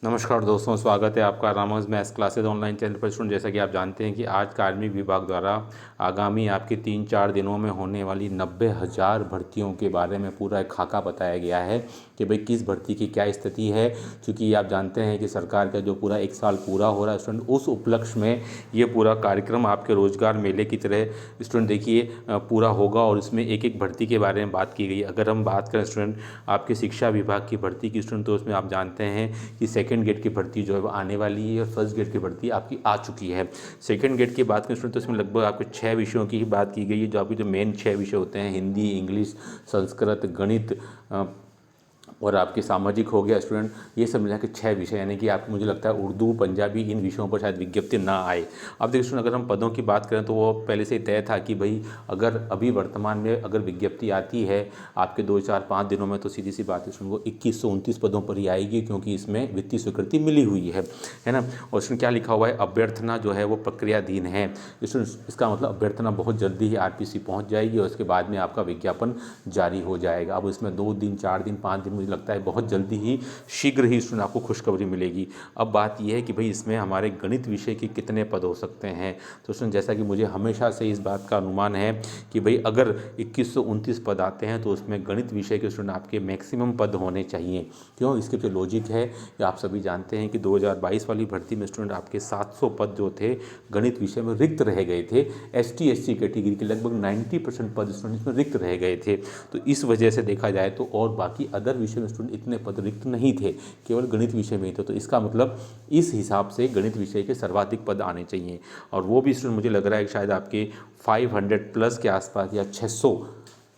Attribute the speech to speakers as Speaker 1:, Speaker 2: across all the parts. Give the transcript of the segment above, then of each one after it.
Speaker 1: नमस्कार दोस्तों, स्वागत है आपका Ramos maths classes online channel पर। स्टूडेंट, जैसा कि आप जानते हैं कि आज कार्मिक विभाग द्वारा आगामी आपके 3-4 दिनों में होने वाली 90,000 भर्तियों के बारे में पूरा एक खाका बताया गया है कि भाई किस भर्ती की क्या स्थिति है। क्योंकि आप जानते हैं कि सरकार का जो पूरा 1 साल पूरा हो रहा है स्टूडेंट, उस उपलक्ष्य में ये पूरा कार्यक्रम आपके रोजगार मेले की तरह स्टूडेंट देखिए पूरा होगा और इसमें एक एक भर्ती के बारे में बात की गई। अगर हम बात करें स्टूडेंट आपके शिक्षा विभाग की भर्ती की स्टूडेंट, तो उसमें आप जानते हैं कि सेकेंड गेट की भर्ती जो है वो आने वाली है और फर्स्ट गेट की भर्ती आपकी आ चुकी है। सेकंड गेट की बात करें स्टूडेंट, तो इसमें लगभग आपके 6 विषयों की ही बात की गई है। जो आपकी जो मेन 6 विषय होते हैं, हिंदी, इंग्लिश, संस्कृत, गणित और आपके सामाजिक हो गया स्टूडेंट, ये सब मिला के 6 विषय, यानी कि आप मुझे लगता है उर्दू, पंजाबी, इन विषयों पर शायद विज्ञप्ति ना आए। अब देखिए स्टूडेंट, अगर हम पदों की बात करें तो वो पहले से ही तय था कि भाई अगर अभी वर्तमान में अगर विज्ञप्ति आती है आपके 2-4-5 दिनों में, तो सीधी सी बात है स्टूडेंट वो 2129 पदों पर ही आएगी, क्योंकि इसमें वित्तीय स्वीकृति मिली हुई है ना। और इसमें क्या लिखा हुआ है, अभ्यर्थना जो है वो प्रक्रियाधीन है। इसका मतलब अभ्यर्थना बहुत जल्दी ही आरपीसी पहुँच जाएगी और उसके बाद में आपका विज्ञापन जारी हो जाएगा। अब इसमें 2 दिन, 4 दिन, 5 दिन, मुझे लगता है बहुत जल्दी ही, शीघ्र ही स्टूडेंट आपको खुशखबरी मिलेगी। अब बात यह है कि भाई इसमें हमारे गणित विषय के कितने पद हो सकते हैं। तो स्टूडेंट जैसा कि मुझे हमेशा से इस बात का अनुमान है कि भाई अगर 2129 पद आते हैं तो उसमें गणित विषय के स्टूडेंट आपके मैक्सिमम पद होने चाहिए। क्यों? इसके पीछे लॉजिक है कि आप सभी जानते हैं कि 2022 वाली भर्ती में स्टूडेंट आपके 700 पद जो थे गणित विषय में रिक्त रह गए थे। ST/SC कैटेगरी के लगभग 90% पद स्टूडेंट इसमें रिक्त रह गए थे। तो इस वजह से देखा जाए तो, और बाकी अदर विषय में स्टूडेंट इतने पद रिक्त नहीं थे, केवल गणित विषय में ही थे। तो इसका मतलब इस हिसाब से गणित विषय के सर्वाधिक पद आने चाहिए, और वो भी स्टूडेंट मुझे लग रहा है कि शायद आपके 500 प्लस के आसपास, या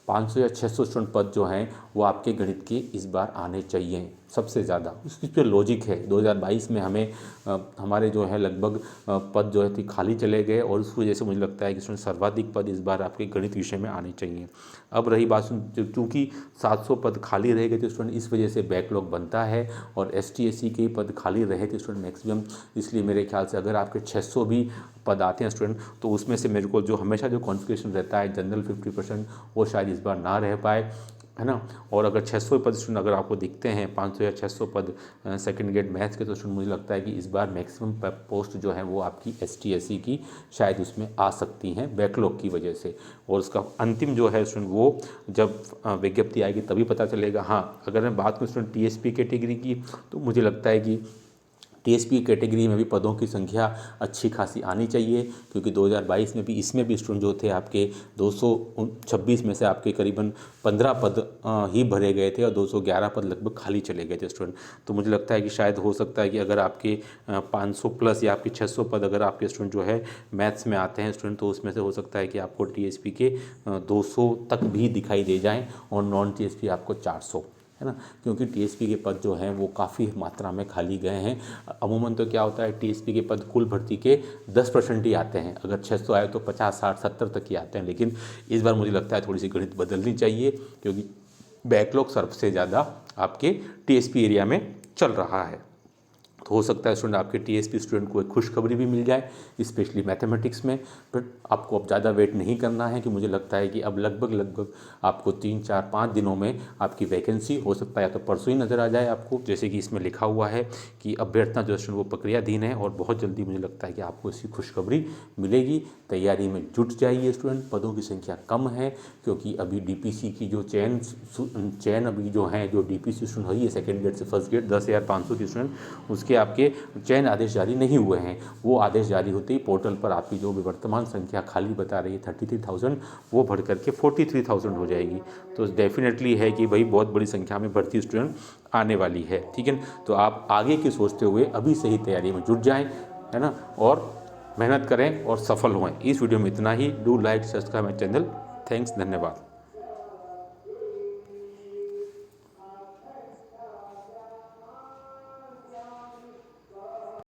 Speaker 1: 500 या 600 स्टूडेंट पद जो हैं वो आपके गणित के इस बार आने चाहिए सबसे ज़्यादा। उसकी जो लॉजिक है, 2022 में हमें हमारे जो है लगभग पद जो है खाली चले गए, और उस वजह से मुझे लगता है कि इसमें सर्वाधिक पद इस बार आपके गणित विषय में आने चाहिए। अब रही बात, चूँकि 700 पद खाली रह गए थे स्टूडेंट, इस वजह से बैकलॉग बनता है, और ST/SC के पद खाली रहे थे स्टूडेंट मैक्सिमम। इसलिए मेरे ख्याल से अगर आपके 600 भी पद आते हैं स्टूडेंट, तो उसमें से मेरे को जो हमेशा जो कॉन्फ़िगरेशन रहता है जनरल 50%, वो शायद इस बार ना रह पाए, है ना। और अगर 600 पद स्टूडेंट अगर आपको दिखते हैं, 500 या 600 पद सेकंड गेट मैथ्स के, तो स्टूडेंट मुझे लगता है कि इस बार मैक्सिमम पोस्ट जो है वो आपकी ST/SC की शायद उसमें आ सकती हैं बैकलॉग की वजह से। और उसका अंतिम जो है स्टूडेंट वो जब विज्ञप्ति आएगी तभी पता चलेगा। हाँ, अगर मैं बात करूँ स्टूडेंट TSP कैटेगरी की, तो मुझे लगता है कि TSP कैटेगरी में भी पदों की संख्या अच्छी खासी आनी चाहिए, क्योंकि 2022 में भी इसमें भी स्टूडेंट जो थे आपके 226 में से आपके करीबन 15 पद ही भरे गए थे, और 211 पद लगभग खाली चले गए थे स्टूडेंट। तो मुझे लगता है कि शायद हो सकता है कि अगर आपके 500 प्लस या आपके 600 पद अगर आपके स्टूडेंट जो है मैथ्स में आते हैं स्टूडेंट, तो उसमें से हो सकता है कि आपको TSP के 200 तक भी दिखाई दे जाएँ, और नॉन TSP आपको 400, है ना। क्योंकि TSP के पद जो हैं वो काफ़ी मात्रा में खाली गए हैं। अमूमन तो क्या होता है, TSP के पद कुल भर्ती के 10% ही आते हैं। अगर 600 आए तो 50, 60, 70 तक ही आते हैं। लेकिन इस बार मुझे लगता है थोड़ी सी गणित बदलनी चाहिए, क्योंकि बैकलॉग सबसे ज़्यादा आपके TSP एरिया में चल रहा है। तो हो सकता है स्टूडेंट आपके TSP स्टूडेंट को एक खुशखबरी भी मिल जाए, स्पेशली मैथमेटिक्स में। बट आपको अब ज़्यादा वेट नहीं करना है, कि मुझे लगता है कि अब लगभग आपको 3-4-5 दिनों में आपकी वैकेंसी हो सकता है या तो परसों ही नज़र आ जाए आपको, जैसे कि इसमें लिखा हुआ है कि अभ्यर्थना जो स्टूडेंट वो प्रक्रियाधीन है, और बहुत जल्दी मुझे लगता है कि आपको इसकी खुशखबरी मिलेगी। तैयारी में जुट जाइए स्टूडेंट, पदों की संख्या कम है, क्योंकि अभी DPC की जो चयन अभी जो है, जो DPC स्टूडेंट हुई है सेकेंड गेट से फर्स्ट गेट 10,500 की स्टूडेंट, उसके आपके चयन आदेश जारी नहीं हुए हैं। वो आदेश जारी होते ही पोर्टल पर आपकी जो भी वर्तमान संख्या खाली बता रही है 33,000, वो बढ़ करके 43,000 हो जाएगी। तो डेफिनेटली है कि भाई बहुत बड़ी संख्या में भर्ती स्टूडेंट आने वाली है, ठीक है। तो आप आगे की सोचते हुए अभी से ही तैयारी में जुट जाएं, है ना, और मेहनत करें और सफल हों। इस वीडियो में इतना ही। Do like, subscribe my channel. Thanks, धन्यवाद।